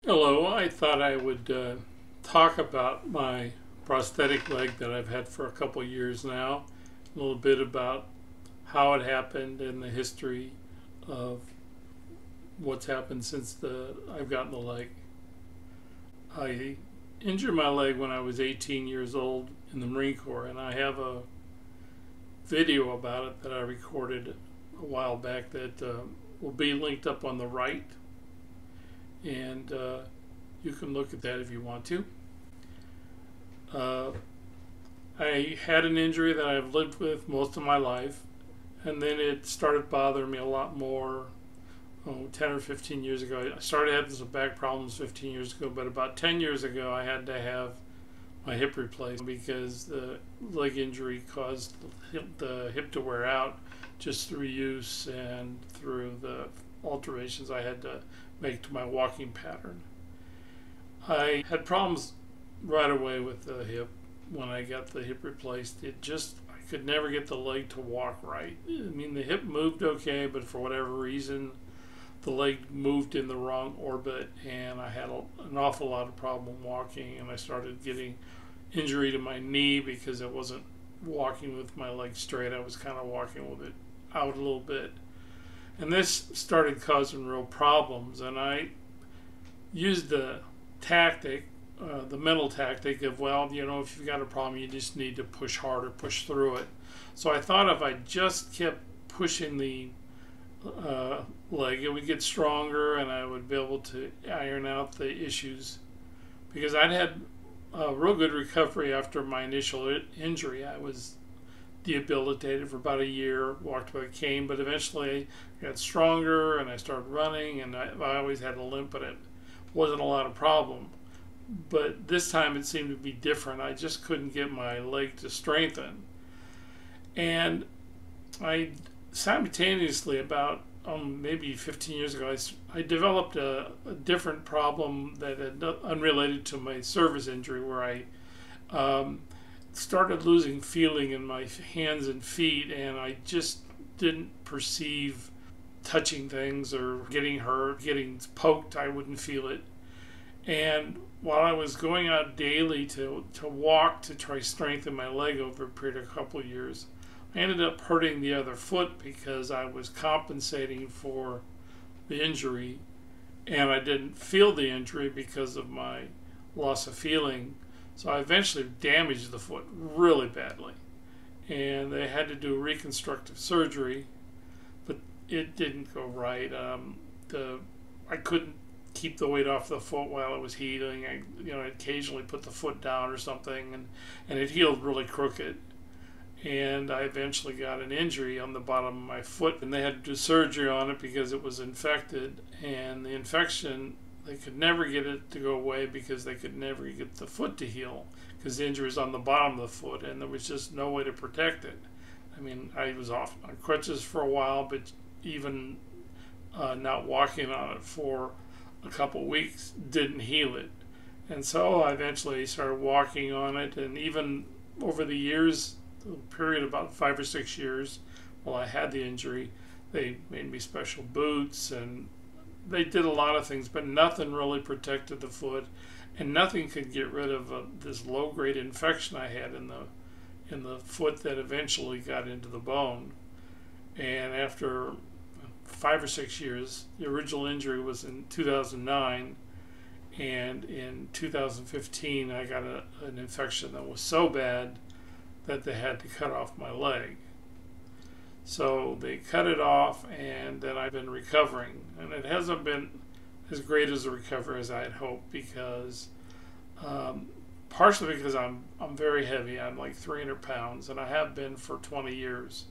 Hello, I thought I would talk about my prosthetic leg that I've had for a couple years now, a little bit about how it happened and the history of what's happened since I've gotten the leg. I injured my leg when I was 18 years old in the Marine Corps, and I have a video about it that I recorded a while back that will be linked up on the right, and you can look at that if you want to. Uh, I had an injury that I've lived with most of my life, and then it started bothering me a lot more 10 or 15 years ago. I started having some back problems 15 years ago, but about 10 years ago I had to have my hip replaced because the leg injury caused the hip to wear out just through use and through the alterations I had to make to my walking pattern. I had problems right away with the hip when I got the hip replaced. I could never get the leg to walk right. I mean, the hip moved okay, but for whatever reason, the leg moved in the wrong orbit, and I had an awful lot of problem walking, and I started getting injury to my knee because I wasn't walking with my leg straight. I was kind of walking with it out a little bit. And this started causing real problems, and I used the mental tactic of, well, if you've got a problem, you just need to push harder, push through it. So I thought if I just kept pushing the leg, it would get stronger and I would be able to iron out the issues. Because I'd had a real good recovery after my initial injury. I was debilitated for about a year, walked with a cane, but eventually I got stronger and I started running, and I always had a limp, but it wasn't a lot of problem. But this time it seemed to be different. I just couldn't get my leg to strengthen. And I simultaneously, about maybe 15 years ago, I developed a different problem that had unrelated to my service injury, where I started losing feeling in my hands and feet, and I just didn't perceive touching things or getting hurt, getting poked. I wouldn't feel it. And while I was going out daily to walk to try to strengthen my leg over a period of a couple of years, I ended up hurting the other foot because I was compensating for the injury, and I didn't feel the injury because of my loss of feeling. So I eventually damaged the foot really badly, and they had to do reconstructive surgery, but it didn't go right. I couldn't keep the weight off the foot while it was healing. I occasionally put the foot down or something, and it healed really crooked. And I eventually got an injury on the bottom of my foot, and they had to do surgery on it because it was infected, and the infection, they could never get it to go away because they could never get the foot to heal because the injury was on the bottom of the foot, and there was just no way to protect it. I mean, I was off on crutches for a while, but even not walking on it for a couple of weeks didn't heal it. And so I eventually started walking on it, and even over the years, a period of about 5 or 6 years while I had the injury, they made me special boots, and they did a lot of things, but nothing really protected the foot, and nothing could get rid of this low-grade infection I had in the foot that eventually got into the bone. And after 5 or 6 years, the original injury was in 2009, and in 2015 I got an infection that was so bad that they had to cut off my leg. So they cut it off, and then I've been recovering, and it hasn't been as great as a recovery as I had hoped, because partially because I'm very heavy. I'm like 300 pounds, and I have been for 20 years.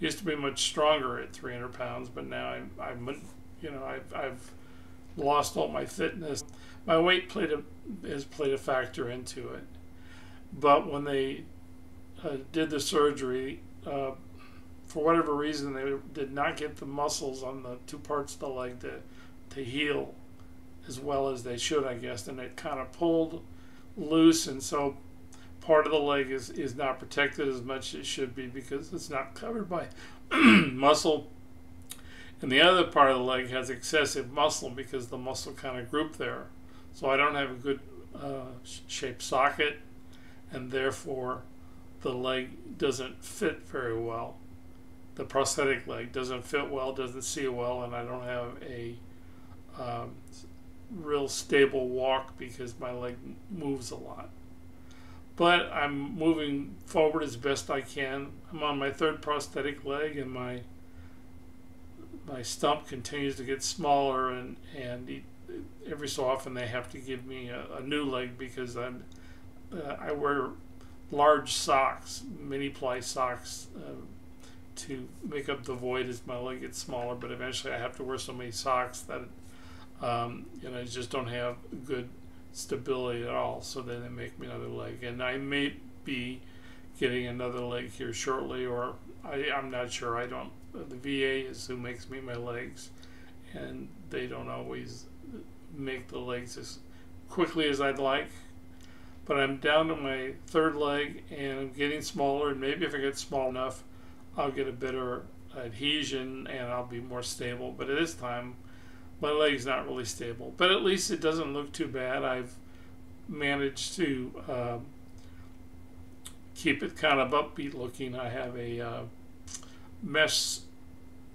Used to be much stronger at 300 pounds, but now I've lost all my fitness. My weight has played a factor into it. But when they did the surgery, for whatever reason, they did not get the muscles on the two parts of the leg to heal as well as they should, I guess. And it kind of pulled loose, and so part of the leg is not protected as much as it should be because it's not covered by muscle. And the other part of the leg has excessive muscle because the muscle kind of grouped there. So I don't have a good shaped socket, and therefore the leg doesn't fit very well. The prosthetic leg doesn't fit well, doesn't see well, and I don't have a real stable walk because my leg moves a lot. But I'm moving forward as best I can. I'm on my third prosthetic leg, and my stump continues to get smaller, and every so often they have to give me a new leg because I wear large socks, mini ply socks, to make up the void as my leg gets smaller. But eventually I have to wear so many socks that I just don't have good stability at all, so then they make me another leg, and I may be getting another leg here shortly, or I'm not sure. I don't. The VA is who makes me my legs, and they don't always make the legs as quickly as I'd like. But I'm down to my third leg, and I'm getting smaller, and maybe if I get small enough, I'll get a better adhesion and I'll be more stable. But at this time, my leg's not really stable, but at least it doesn't look too bad. I've managed to keep it kind of upbeat looking. I have a mesh,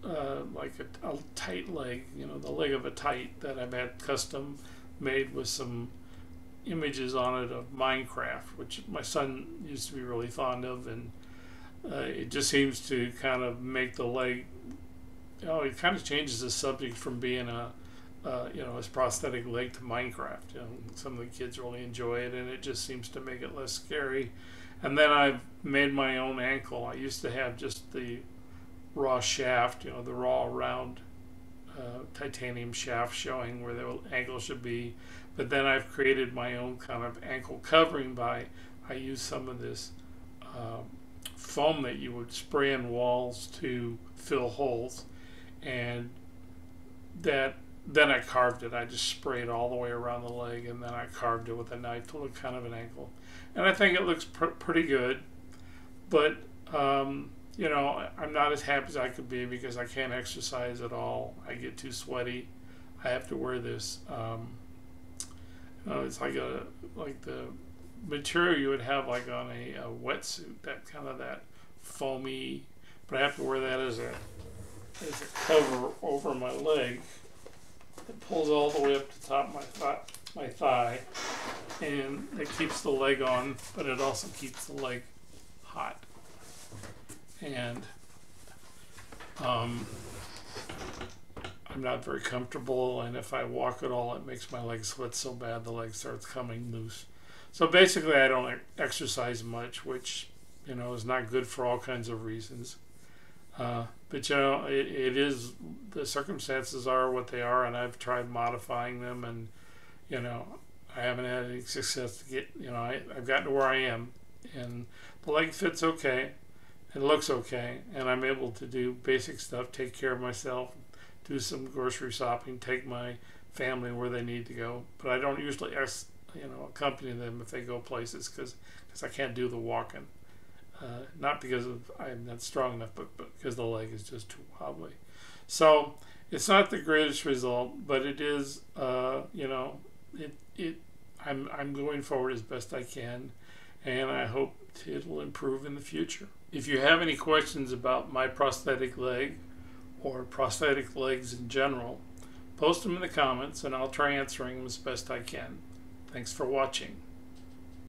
like a tight leg, the leg of a tight that I've had custom made with some images on it of Minecraft, which my son used to be really fond of, and it just seems to kind of make the leg, it kind of changes the subject from being his prosthetic leg to Minecraft. Some of the kids really enjoy it, and it just seems to make it less scary. And then I've made my own ankle. I used to have just the raw shaft, the raw round titanium shaft showing where the ankle should be. But then I've created my own kind of ankle covering I use some of this foam that you would spray in walls to fill holes, and then I carved it. I just sprayed all the way around the leg, and then I carved it with a knife to look kind of an ankle. And I think it looks pretty good, but I'm not as happy as I could be because I can't exercise at all. I get too sweaty. I have to wear this. It's like the material you would have like on a wetsuit, that foamy. But I have to wear that as a cover over my leg. It pulls all the way up to the top of my thigh, and it keeps the leg on, but it also keeps the leg hot. And I'm not very comfortable, and if I walk at all, it makes my leg sweat so bad the leg starts coming loose. So basically, I don't exercise much, which is not good for all kinds of reasons. But it is, the circumstances are what they are, and I've tried modifying them, and I haven't had any success to get. I've gotten to where I am, and the leg fits okay. It looks okay, and I'm able to do basic stuff, take care of myself, do some grocery shopping, take my family where they need to go. But I don't usually, accompany them if they go places because I can't do the walking. Not because I'm not strong enough, but because the leg is just too wobbly. So it's not the greatest result, but it is. I'm going forward as best I can, and I hope it'll improve in the future. If you have any questions about my prosthetic leg or prosthetic legs in general, post them in the comments and I'll try answering them as best I can. Thanks for watching.